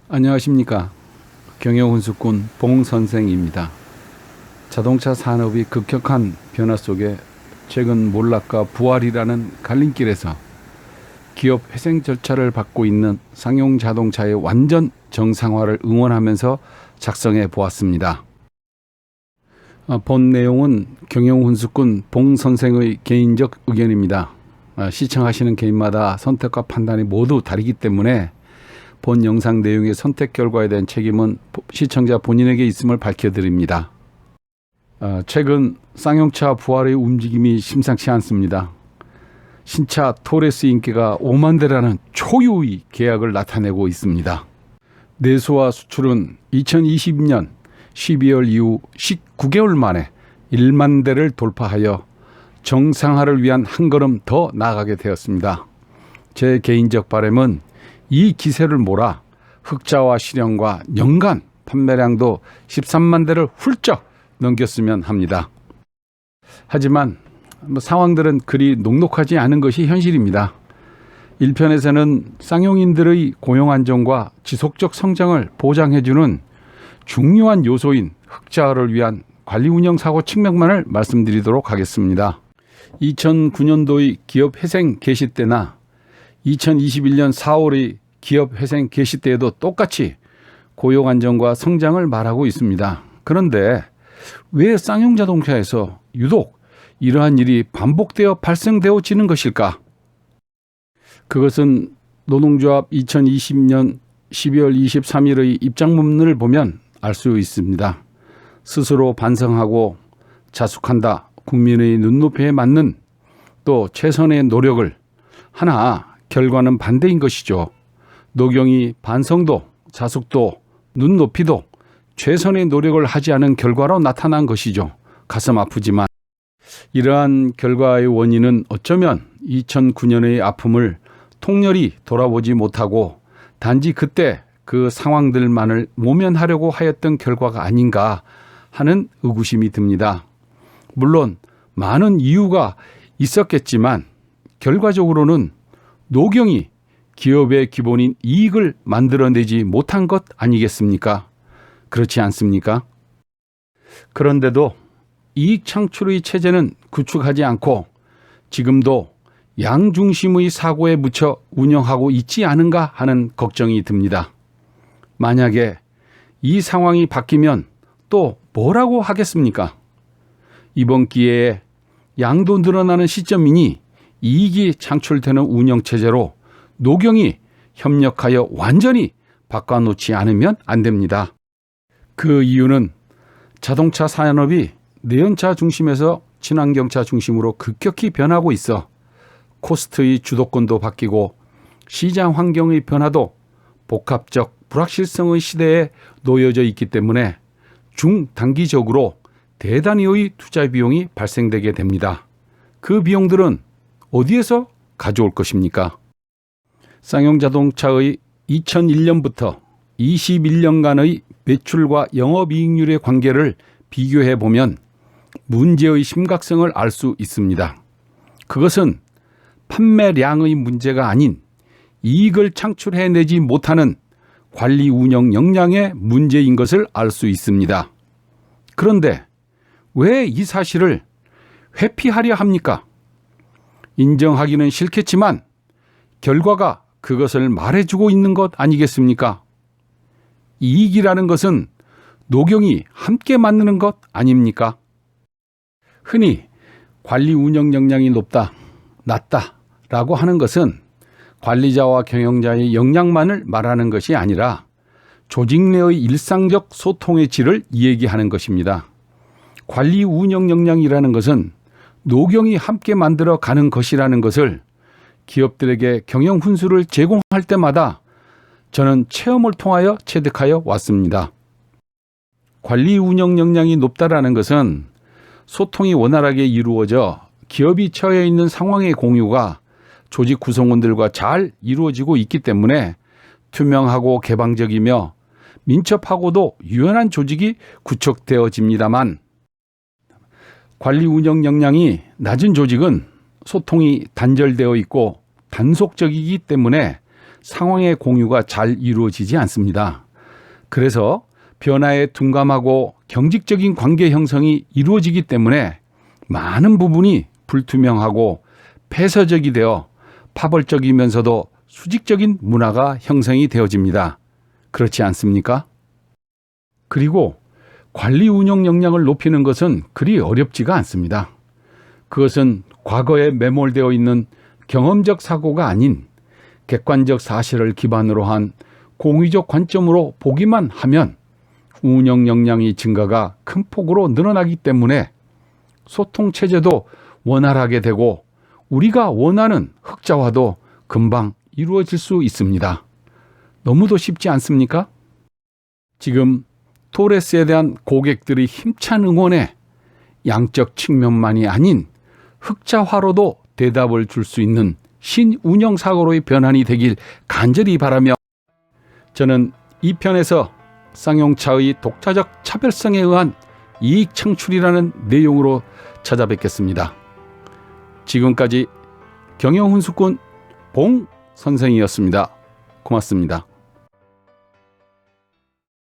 안녕하십니까. 경영훈수꾼 봉선생입니다. 자동차 산업이 급격한 변화 속에 최근 몰락과 부활이라는 갈림길에서 기업 회생 절차를 밟고 있는 쌍용 자동차의 완전 정상화를 응원하면서 작성해 보았습니다. 본 내용은 경영훈수꾼 봉선생의 개인적 의견입니다. 시청하시는 개인마다 선택과 판단이 모두 다르기 때문에 본 영상 내용의 선택 결과에 대한 책임은 시청자 본인에게 있음을 밝혀드립니다. 최근 쌍용차 부활의 움직임이 심상치 않습니다. 신차 토레스 인기가 5만 대라는 초유의 계약을 나타내고 있습니다. 내수와 수출은 2020년 12월 이후 19개월 만에 1만 대를 돌파하여 정상화를 위한 한 걸음 더 나아가게 되었습니다. 제 개인적 바람은 이 기세를 몰아 흑자와 실현과 연간 판매량도 13만 대를 훌쩍 넘겼으면 합니다. 하지만 상황들은 그리 녹록하지 않은 것이 현실입니다. 1편에서는 쌍용인들의 고용 안정과 지속적 성장을 보장해주는 중요한 요소인 흑자를 위한 관리 운영 사고 측면만을 말씀드리도록 하겠습니다. 2009년도의 기업 회생 개시 때나 2021년 4월의 기업 회생 개시 때에도 똑같이 고용 안정과 성장을 말하고 있습니다. 그런데 왜 쌍용자동차에서 유독 이러한 일이 반복되어 발생되어지는 것일까? 그것은 노동조합 2020년 12월 23일의 입장문을 보면 알 수 있습니다. 스스로 반성하고 자숙한다. 국민의 눈높이에 맞는 또 최선의 노력을 하나 결과는 반대인 것이죠. 노경이 반성도 자숙도 눈높이도 최선의 노력을 하지 않은 결과로 나타난 것이죠. 가슴 아프지만 이러한 결과의 원인은 어쩌면 2009년의 아픔을 통렬히 돌아보지 못하고 단지 그때 그 상황들만을 모면하려고 하였던 결과가 아닌가 하는 의구심이 듭니다. 물론 많은 이유가 있었겠지만 결과적으로는 노경이 기업의 기본인 이익을 만들어내지 못한 것 아니겠습니까? 그렇지 않습니까? 그런데도 이익 창출의 체제는 구축하지 않고 지금도 양중심의 사고에 묻혀 운영하고 있지 않은가 하는 걱정이 듭니다. 만약에 이 상황이 바뀌면 또 뭐라고 하겠습니까? 이번 기회에 양도 늘어나는 시점이니 이익이 창출되는 운영체제로 노경이 협력하여 완전히 바꿔놓지 않으면 안 됩니다. 그 이유는 자동차 산업이 내연차 중심에서 친환경차 중심으로 급격히 변하고 있어 코스트의 주도권도 바뀌고 시장 환경의 변화도 복합적 불확실성의 시대에 놓여져 있기 때문에 중단기적으로 대단위의 투자 비용이 발생되게 됩니다. 그 비용들은 어디에서 가져올 것입니까? 쌍용자동차의 2001년부터 21년간의 매출과 영업이익률의 관계를 비교해 보면 문제의 심각성을 알 수 있습니다. 그것은 판매량의 문제가 아닌 이익을 창출해내지 못하는 관리 운영 역량의 문제인 것을 알 수 있습니다. 그런데 왜 이 사실을 회피하려 합니까? 인정하기는 싫겠지만 결과가 그것을 말해주고 있는 것 아니겠습니까? 이익이라는 것은 노경이 함께 만드는 것 아닙니까? 흔히 관리 운영 역량이 높다, 낮다 라고 하는 것은 관리자와 경영자의 역량만을 말하는 것이 아니라 조직 내의 일상적 소통의 질을 얘기하는 것입니다. 관리 운영 역량이라는 것은 노경이 함께 만들어 가는 것이라는 것을 기업들에게 경영 훈수를 제공할 때마다 저는 체험을 통하여 체득하여 왔습니다. 관리 운영 역량이 높다라는 것은 소통이 원활하게 이루어져 기업이 처해 있는 상황의 공유가 조직 구성원들과 잘 이루어지고 있기 때문에 투명하고 개방적이며 민첩하고도 유연한 조직이 구축되어집니다만 관리 운영 역량이 낮은 조직은 소통이 단절되어 있고 단속적이기 때문에 상황의 공유가 잘 이루어지지 않습니다. 그래서 변화에 둔감하고 경직적인 관계 형성이 이루어지기 때문에 많은 부분이 불투명하고 폐쇄적이 되어 파벌적이면서도 수직적인 문화가 형성이 되어집니다. 그렇지 않습니까? 그리고 관리 운영 역량을 높이는 것은 그리 어렵지가 않습니다. 그것은 과거에 매몰되어 있는 경험적 사고가 아닌 객관적 사실을 기반으로 한 공의적 관점으로 보기만 하면 운영 역량의 증가가 큰 폭으로 늘어나기 때문에 소통 체제도 원활하게 되고 우리가 원하는 흑자화도 금방 이루어질 수 있습니다. 너무도 쉽지 않습니까? 지금 토레스에 대한 고객들의 힘찬 응원에 양적 측면만이 아닌 흑자화로도 대답을 줄 수 있는 신운영 사고로의 변환이 되길 간절히 바라며 저는 이 편에서 쌍용차의 독자적 차별성에 의한 이익 창출이라는 내용으로 찾아뵙겠습니다. 지금까지 경영훈수꾼 봉 선생이었습니다. 고맙습니다.